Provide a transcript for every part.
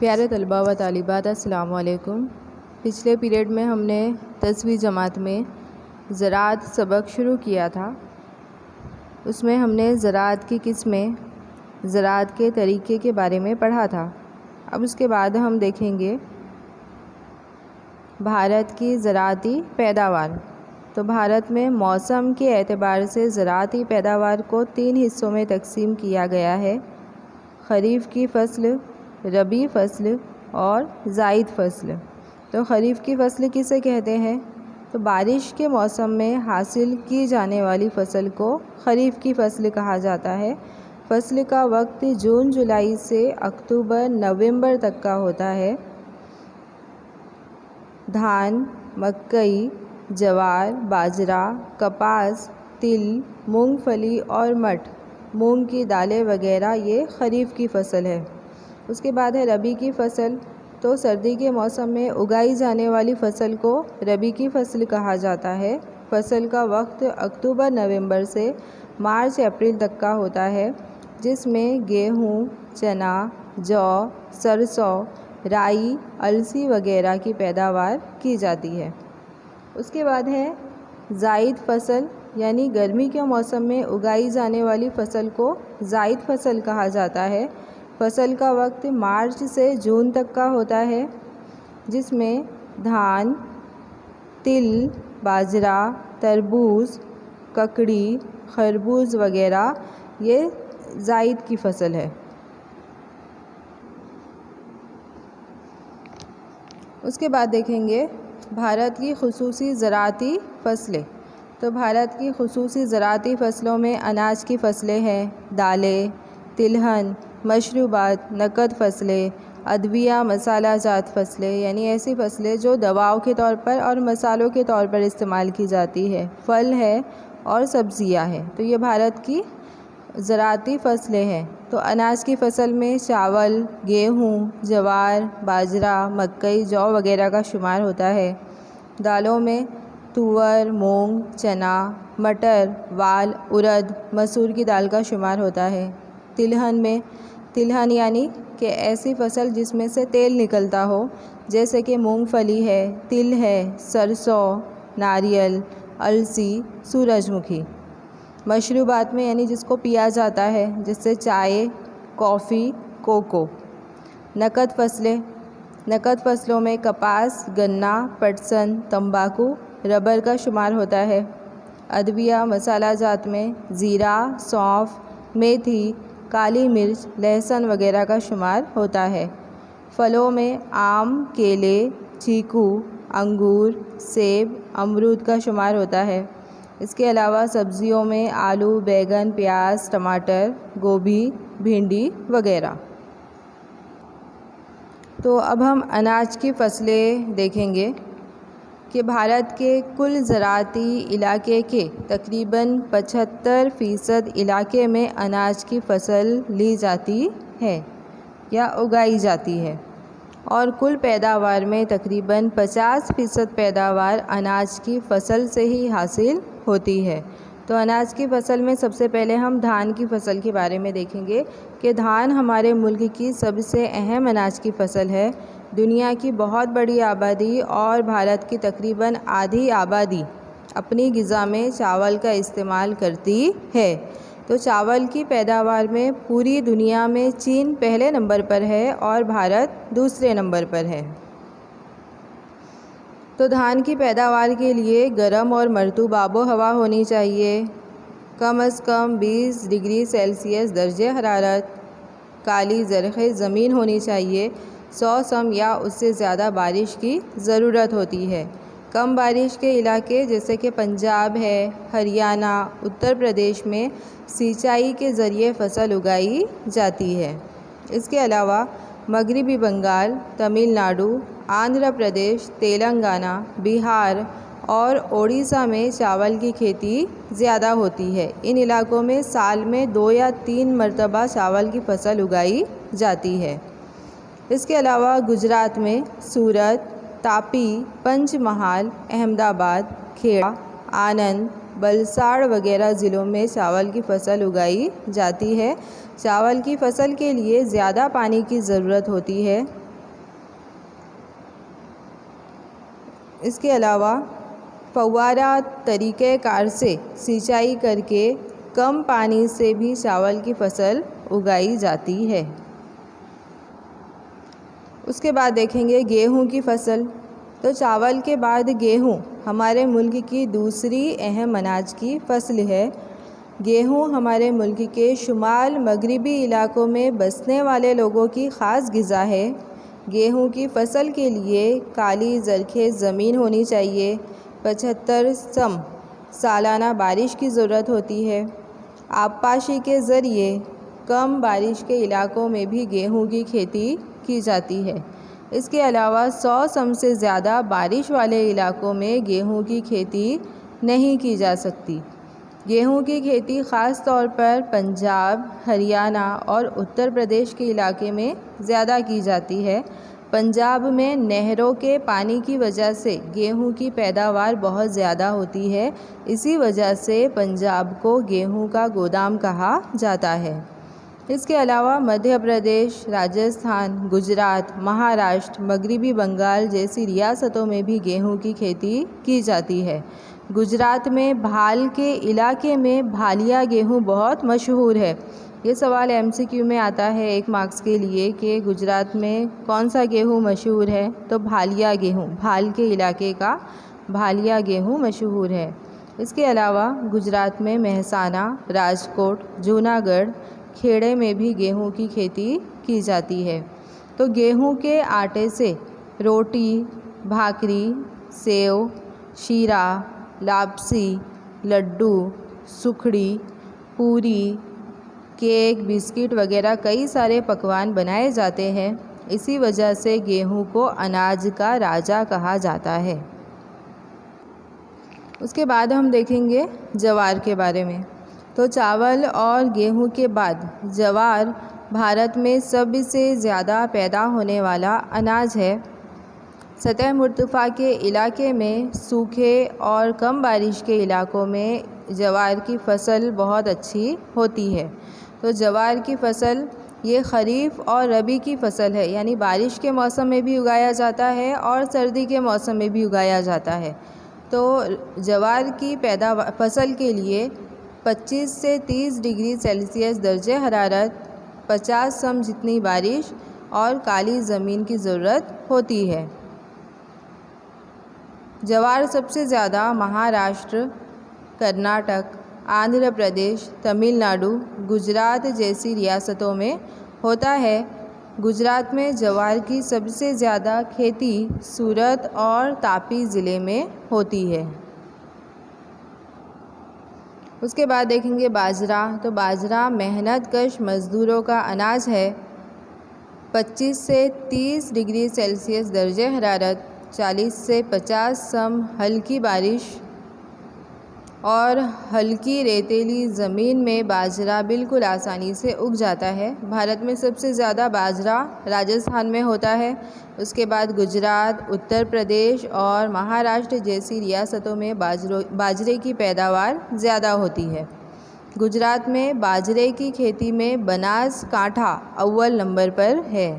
प्यारे तलबा व तालिबात, अस्सलाम वालेकुम। पिछले पीरियड में हमने 10वीं जमात में ज़राअत सबक शुरू किया था। उसमें हमने ज़राअत की किस्में, ज़राअत के तरीक़े के बारे में पढ़ा था। अब उसके बाद हम देखेंगे भारत की ज़राअती पैदावार। तो भारत में मौसम के एतबार से ज़राअती पैदावार को 3 हिस्सों में तकसीम किया गया है। ख़रीफ़ की फ़सल, रबी फ़सल और ज़ाइद फ़सल। तो ख़रीफ़ की फ़सल किसे कहते हैं? तो बारिश के मौसम में हासिल की जाने वाली फ़सल को ख़रीफ़ की फ़सल कहा जाता है। फ़सल का वक्त जून जुलाई से अक्टूबर नवंबर तक का होता है। धान, मकई, जवार, बाजरा, कपास, तिल, मूंगफली और मठ, मूंग की दालें वगैरह ये ख़रीफ़ की फ़सल है। उसके बाद है रबी की फ़सल। तो सर्दी के मौसम में उगाई जाने वाली फ़सल को रबी की फ़सल कहा जाता है। फ़सल का वक्त अक्टूबर नवंबर से मार्च अप्रैल तक का होता है, जिसमें गेहूँ, चना, जौ, सरसों, राई, अलसी वगैरह की पैदावार की जाती है। उसके बाद है ज़ाइद फ़सल, यानी गर्मी के मौसम में उगाई जाने वाली फ़सल को ज़ाइद फ़सल कहा जाता है। फ़सल का वक्त मार्च से जून तक का होता है, जिसमें धान, तिल, बाजरा, तरबूज, ककड़ी, खरबूज वगैरह ये ज़ाइद की फ़सल है। उसके बाद देखेंगे भारत की ख़ुसूसी ज़राअती फ़सलें। तो भारत की ख़ुसूसी ज़राअती फ़सलों में अनाज की फ़सलें हैं, दालें, तिलहन, मशरूबात, नकद फ़सलें, अदविया, मसाला जात फ़सलें, यानी ऐसी फ़सलें जो दवाओं के तौर पर और मसालों के तौर पर इस्तेमाल की जाती है, फल है और सब्ज़ियाँ हैं। तो ये भारत की ज़राअती फ़सलें हैं। तो अनाज की फ़सल में चावल, गेहूँ, जवार, बाजरा, मकई, जौ वगैरह का शुमार होता है। दालों में तुअर, मूंग, चना, मटर, वाल, उड़द, मसूर की दाल का शुमार होता है। तिलहन में तिलहन यानी कि ऐसी फ़सल जिसमें से तेल निकलता हो, जैसे कि मूंगफली है, तिल है, सरसों, नारियल, अलसी, सूरजमुखी। मशरूबात में यानी जिसको पिया जाता है, जैसे चाय, कॉफ़ी, कोको। नकद फ़सलें, नकद फ़सलों में कपास, गन्ना, पटसन, तंबाकू, रबर का शुमार होता है। अदविया मसाला जात में ज़ीरा, सौंफ, मेथी, काली मिर्च, लहसुन वगैरह का शुमार होता है। फलों में आम, केले, चीकू, अंगूर, सेब, अमरूद का शुमार होता है। इसके अलावा सब्ज़ियों में आलू, बैंगन, प्याज, टमाटर, गोभी, भिंडी वगैरह। तो अब हम अनाज की फ़सलें देखेंगे कि भारत के कुल ज़राअती इलाके के तकरीबन 75% इलाके में अनाज की फ़सल ली जाती है या उगाई जाती है, और कुल पैदावार में तकरीबन 50% पैदावार अनाज की फ़सल से ही हासिल होती है। तो अनाज की फ़सल में सबसे पहले हम धान की फ़सल के बारे में देखेंगे कि धान हमारे मुल्क की सबसे अहम अनाज की फ़सल है। दुनिया की बहुत बड़ी आबादी और भारत की तकरीबन आधी आबादी अपनी ग़िज़ा में चावल का इस्तेमाल करती है। तो चावल की पैदावार में पूरी दुनिया में चीन पहले नंबर पर है और भारत दूसरे नंबर पर है। तो धान की पैदावार के लिए गर्म और मरतूब आबो हवा होनी चाहिए, कम से कम 20 डिग्री सेल्सियस दर्जे हरारत, काली ज़रख़े ज़मीन होनी चाहिए, 100 सम या उससे ज़्यादा बारिश की ज़रूरत होती है। कम बारिश के इलाके जैसे कि पंजाब है, हरियाणा, उत्तर प्रदेश में सिंचाई के ज़रिए फ़सल उगाई जाती है। इसके अलावा मगरबी बंगाल, तमिलनाडु, आंध्र प्रदेश, तेलंगाना, बिहार और ओडिशा में चावल की खेती ज़्यादा होती है। इन इलाकों में साल में 2 या 3 मरतबा चावल की फ़सल उगाई जाती है। इसके अलावा गुजरात में सूरत, तापी, पंचमहाल, अहमदाबाद, खेड़ा, आनंद, वलसाड़ वगैरह ज़िलों में चावल की फ़सल उगाई जाती है। चावल की फ़सल के लिए ज़्यादा पानी की ज़रूरत होती है। इसके अलावा फव्वारा तरीक़ेकार से सिंचाई करके कम पानी से भी चावल की फसल उगाई जाती है। उसके बाद देखेंगे गेहूं की फसल। तो चावल के बाद गेहूं हमारे मुल्क की दूसरी अहम अनाज की फसल है। गेहूं हमारे मुल्क के शुमाल मगरिबी इलाकों में बसने वाले लोगों की ख़ास ग़िज़ा है। गेहूं की फसल के लिए काली ज़रख़ेज़ ज़मीन होनी चाहिए। 75 सम सालाना बारिश की ज़रूरत होती है। आबपाशी के ज़रिए कम बारिश के इलाकों में भी गेहूं की खेती की जाती है। इसके अलावा 100 सम से ज़्यादा बारिश वाले इलाकों में गेहूं की खेती नहीं की जा सकती। गेहूं की खेती ख़ास तौर पर पंजाब, हरियाणा और उत्तर प्रदेश के इलाके में ज़्यादा की जाती है। पंजाब में नहरों के पानी की वजह से गेहूं की पैदावार बहुत ज़्यादा होती है। इसी वजह से पंजाब को गेहूं का गोदाम कहा जाता है। इसके अलावा मध्य प्रदेश, राजस्थान, गुजरात, महाराष्ट्र, मगरिबी बंगाल जैसी रियासतों में भी गेहूं की खेती की जाती है। गुजरात में भाल के इलाके में भालिया गेहूं बहुत मशहूर है। ये सवाल MCQ में आता है 1 मार्क्स के लिए कि गुजरात में कौन सा गेहूं मशहूर है, तो भालिया गेहूं, भाल के इलाके का भालिया गेहूं मशहूर है। इसके अलावा गुजरात में मेहसाना, राजकोट, जूनागढ़, खेड़े में भी गेहूं की खेती की जाती है। तो गेहूं के आटे से रोटी, भाकरी, सेव, शीरा, लापसी, लड्डू, सुखड़ी, पूरी, केक, बिस्किट वगैरह कई सारे पकवान बनाए जाते हैं। इसी वजह से गेहूं को अनाज का राजा कहा जाता है। उसके बाद हम देखेंगे जवार के बारे में। तो चावल और गेहूं के बाद जवार भारत में सबसे ज़्यादा पैदा होने वाला अनाज है। सतह मुर्तफ़ा के इलाके में, सूखे और कम बारिश के इलाकों में जवार की फसल बहुत अच्छी होती है। तो जवार की फसल ये ख़रीफ़ और रबी की फसल है, यानी बारिश के मौसम में भी उगाया जाता है और सर्दी के मौसम में भी उगाया जाता है। तो जवार की फसल के लिए 25 से 30 डिग्री सेल्सियस दर्जे हरारत, 50 सम जितनी बारिश और काली ज़मीन की ज़रूरत होती है। जवार सबसे ज़्यादा महाराष्ट्र, कर्नाटक, आंध्र प्रदेश, तमिलनाडु, गुजरात जैसी रियासतों में होता है। गुजरात में जवार की सबसे ज़्यादा खेती सूरत और तापी ज़िले में होती है। उसके बाद देखेंगे बाजरा। तो बाजरा मेहनत कश मज़दूरों का अनाज है। 25 से 30 डिग्री सेल्सियस दर्जे हरारत, 40 से 50 सम हल्की बारिश और हल्की रेतीली ज़मीन में बाजरा बिल्कुल आसानी से उग जाता है। भारत में सबसे ज़्यादा बाजरा राजस्थान में होता है। उसके बाद गुजरात, उत्तर प्रदेश और महाराष्ट्र जैसी रियासतों में बाजरे की पैदावार ज़्यादा होती है। गुजरात में बाजरे की खेती में बनासकांठा अव्वल नंबर पर है।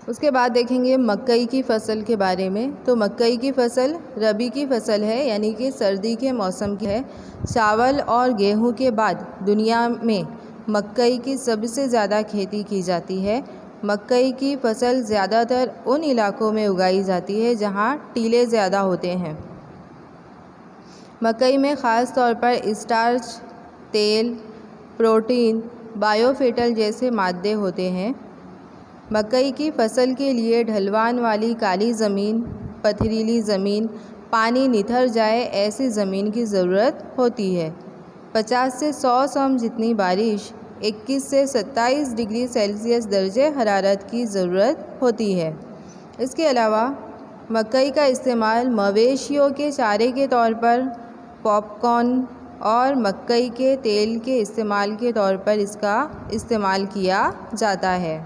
उसके बाद देखेंगे मकई की फ़सल के बारे में। तो मकई की फ़सल रबी की फ़सल है, यानी कि सर्दी के मौसम की है। चावल और गेहूं के बाद दुनिया में मकई की सबसे ज़्यादा खेती की जाती है। मकई की फ़सल ज़्यादातर उन इलाकों में उगाई जाती है जहां टीले ज़्यादा होते हैं। मकई में ख़ास तौर पर स्टार्च, तेल, प्रोटीन, बायोफेटल जैसे मादे होते हैं। मकई की फसल के लिए ढलवान वाली काली ज़मीन, पथरीली ज़मीन, पानी निथर जाए ऐसी ज़मीन की ज़रूरत होती है। 50 से 100 सम जितनी बारिश, 21 से 27 डिग्री सेल्सियस दर्जे हरारत की ज़रूरत होती है। इसके अलावा मकई का इस्तेमाल मवेशियों के चारे के तौर पर, पॉपकॉर्न और मकई के तेल के इस्तेमाल के तौर पर इसका इस्तेमाल किया जाता है।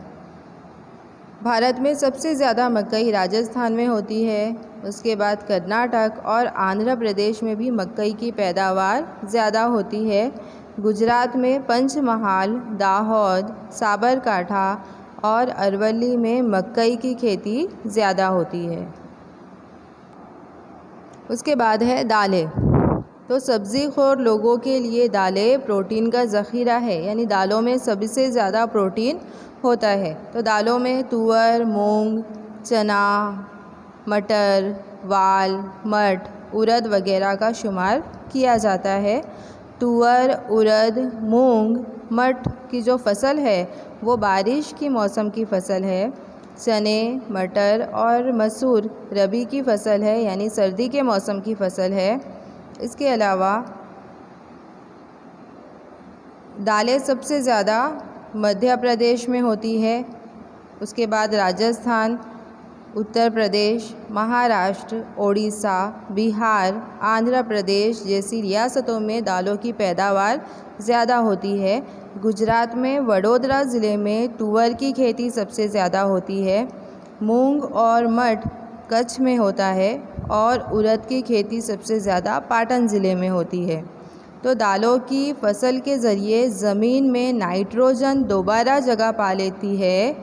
भारत में सबसे ज़्यादा मकई राजस्थान में होती है। उसके बाद कर्नाटक और आंध्र प्रदेश में भी मकई की पैदावार ज़्यादा होती है। गुजरात में पंचमहाल, दाहोद, साबरकांठा और अरवली में मकई की खेती ज़्यादा होती है। उसके बाद है दालें। तो सब्ज़ी खोर लोगों के लिए दालें प्रोटीन का ज़ख़ीरा है, यानी दालों में सबसे ज़्यादा प्रोटीन होता है। तो दालों में तुअर, मूंग, चना, मटर, वाल, मठ, उड़द वगैरह का शुमार किया जाता है। तुअर, उड़द, मूंग, मठ की जो फसल है वो बारिश की मौसम की फसल है। चने, मटर और मसूर रबी की फसल है, यानी सर्दी के मौसम की फसल है। इसके अलावा दालें सबसे ज़्यादा मध्य प्रदेश में होती है। उसके बाद राजस्थान, उत्तर प्रदेश, महाराष्ट्र, ओडिशा, बिहार, आंध्र प्रदेश जैसी रियासतों में दालों की पैदावार ज़्यादा होती है। गुजरात में वडोदरा ज़िले में तुअर की खेती सबसे ज़्यादा होती है। मूंग और मठ कच्छ में होता है और उड़द की खेती सबसे ज़्यादा पाटन ज़िले में होती है। तो दालों की फसल के ज़रिए ज़मीन में नाइट्रोजन दोबारा जगह पा लेती है।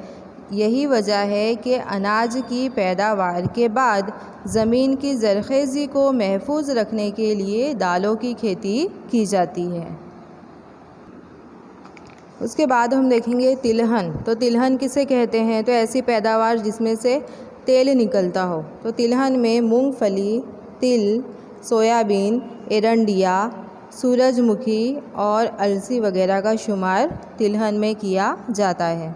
यही वजह है कि अनाज की पैदावार के बाद ज़मीन की ज़रख़ेज़ी को महफूज रखने के लिए दालों की खेती की जाती है। उसके बाद हम देखेंगे तिलहन। तो तिलहन किसे कहते हैं? तो ऐसी पैदावार जिसमें से तेल निकलता हो। तो तिलहन में मूंगफली, तिल, सोयाबीन, एरंडिया, सूरजमुखी और अलसी वगैरह का शुमार तिलहन में किया जाता है।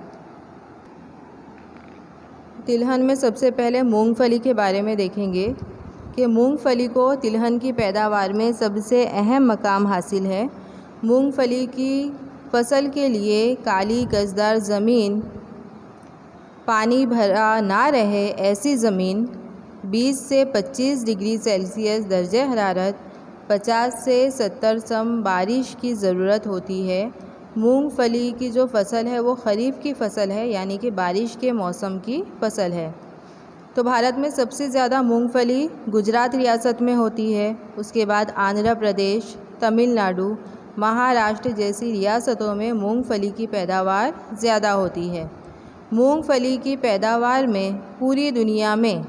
तिलहन में सबसे पहले मूंगफली के बारे में देखेंगे कि मूंगफली को तिलहन की पैदावार में सबसे अहम मकाम हासिल है। मूंगफली की फसल के लिए काली कसदार ज़मीन, पानी भरा ना रहे ऐसी ज़मीन, 20 से 25 डिग्री सेल्सियस दर्जे हरारत, 50 से 70 सम बारिश की ज़रूरत होती है। मूंगफली की जो फसल है वो ख़रीफ़ की फसल है, यानी कि बारिश के मौसम की फसल है। तो भारत में सबसे ज़्यादा मूंगफली गुजरात रियासत में होती है। उसके बाद आंध्र प्रदेश, तमिलनाडु, महाराष्ट्र जैसी रियासतों में मूंगफली की पैदावार ज़्यादा होती है। मूंगफली की पैदावार में पूरी दुनिया में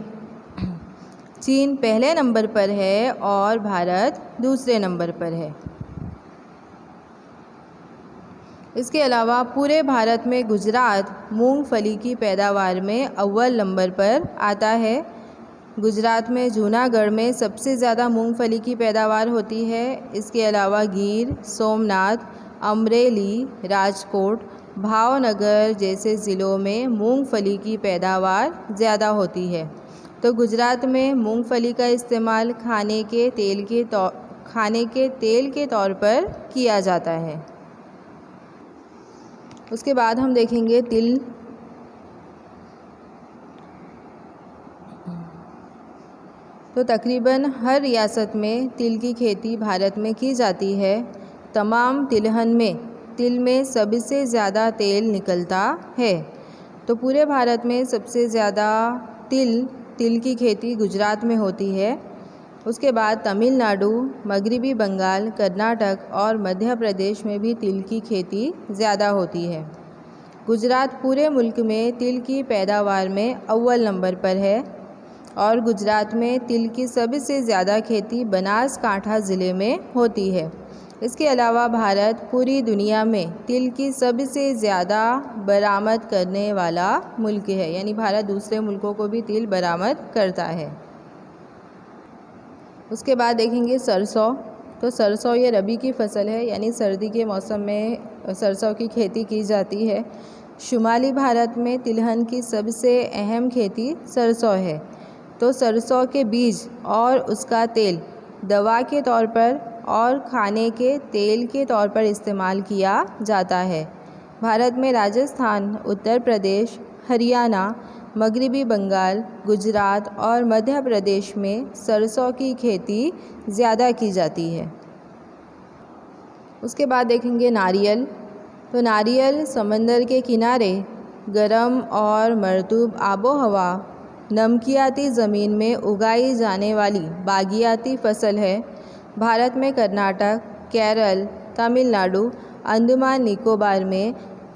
चीन पहले नंबर पर है और भारत दूसरे नंबर पर है। इसके अलावा पूरे भारत में गुजरात मूंगफली की पैदावार में अव्वल नंबर पर आता है। गुजरात में जूनागढ़ में सबसे ज़्यादा मूंगफली की पैदावार होती है। इसके अलावा गिर, सोमनाथ, अमरेली, राजकोट, भावनगर जैसे ज़िलों में मूंगफली की पैदावार ज़्यादा होती है। तो गुजरात में मूंगफली का इस्तेमाल खाने के तेल के तौर पर किया जाता है। उसके बाद हम देखेंगे तिल। तो तकरीबन हर रियासत में तिल की खेती भारत में की जाती है। तमाम तिलहन में तिल में सबसे ज़्यादा तेल निकलता है। तो पूरे भारत में सबसे ज़्यादा तिल की खेती गुजरात में होती है। उसके बाद तमिलनाडु, मगरबी बंगाल, कर्नाटक और मध्य प्रदेश में भी तिल की खेती ज़्यादा होती है। गुजरात पूरे मुल्क में तिल की पैदावार में अव्वल नंबर पर है और गुजरात में तिल की सबसे ज़्यादा खेती बनासकांठा ज़िले में होती है। इसके अलावा भारत पूरी दुनिया में तिल की सबसे ज़्यादा बरामद करने वाला मुल्क है, यानी भारत दूसरे मुल्कों को भी तिल बरामद करता है। उसके बाद देखेंगे सरसों। तो सरसों ये रबी की फसल है, यानी सर्दी के मौसम में सरसों की खेती की जाती है। शुमाली भारत में तिलहन की सबसे अहम खेती सरसों है। तो सरसों के बीज और उसका तेल दवा के तौर पर और खाने के तेल के तौर पर इस्तेमाल किया जाता है। भारत में राजस्थान, उत्तर प्रदेश, हरियाणा, मगरबी बंगाल, गुजरात और मध्य प्रदेश में सरसों की खेती ज़्यादा की जाती है। उसके बाद देखेंगे नारियल। तो नारियल समंदर के किनारे गर्म और मरतूब आबोहवा, नमकियाती ज़मीन में उगाई जाने वाली बागियाती फसल है। भारत में कर्नाटक, केरल, तमिलनाडु, अंडमान निकोबार में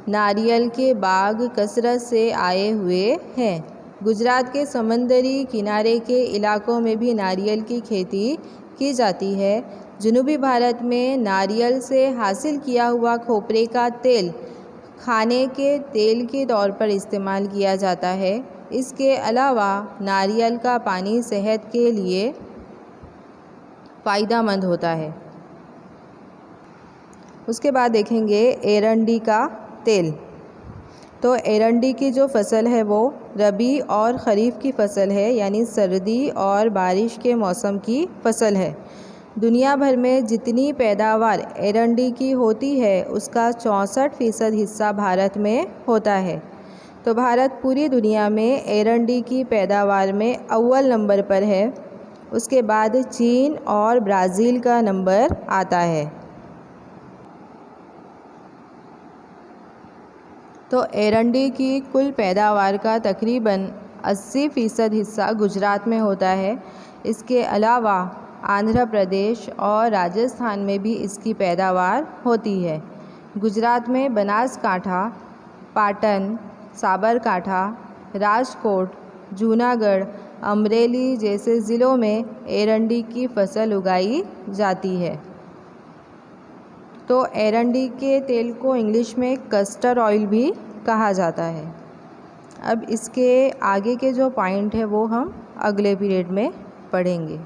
नारियल के बाग कसरत से आए हुए हैं। गुजरात के समंदरी किनारे के इलाकों में भी नारियल की खेती की जाती है। जनूबी भारत में नारियल से हासिल किया हुआ खोपरे का तेल खाने के तेल के तौर पर इस्तेमाल किया जाता है। इसके अलावा नारियल का पानी सेहत के लिए फ़ायदेमंद होता है। उसके बाद देखेंगे एरंडी का तेल। तो एरंडी की जो फसल है वो रबी और ख़रीफ़ की फसल है, यानी सर्दी और बारिश के मौसम की फसल है। दुनिया भर में जितनी पैदावार एरंडी की होती है उसका 64% हिस्सा भारत में होता है। तो भारत पूरी दुनिया में एरंडी की पैदावार में अव्वल नंबर पर है। उसके बाद चीन और ब्राज़ील का नंबर आता है। तो एरंडी की कुल पैदावार का तकरीबन 80% हिस्सा गुजरात में होता है। इसके अलावा आंध्र प्रदेश और राजस्थान में भी इसकी पैदावार होती है। गुजरात में बनासकांठा, पाटन, साबरकांठा, राजकोट, जूनागढ़, अमरेली जैसे ज़िलों में एरंडी की फसल उगाई जाती है। तो एरंडी के तेल को इंग्लिश में कस्टर ऑयल भी कहा जाता है। अब इसके आगे के जो पॉइंट है वो हम अगले पीरियड में पढ़ेंगे।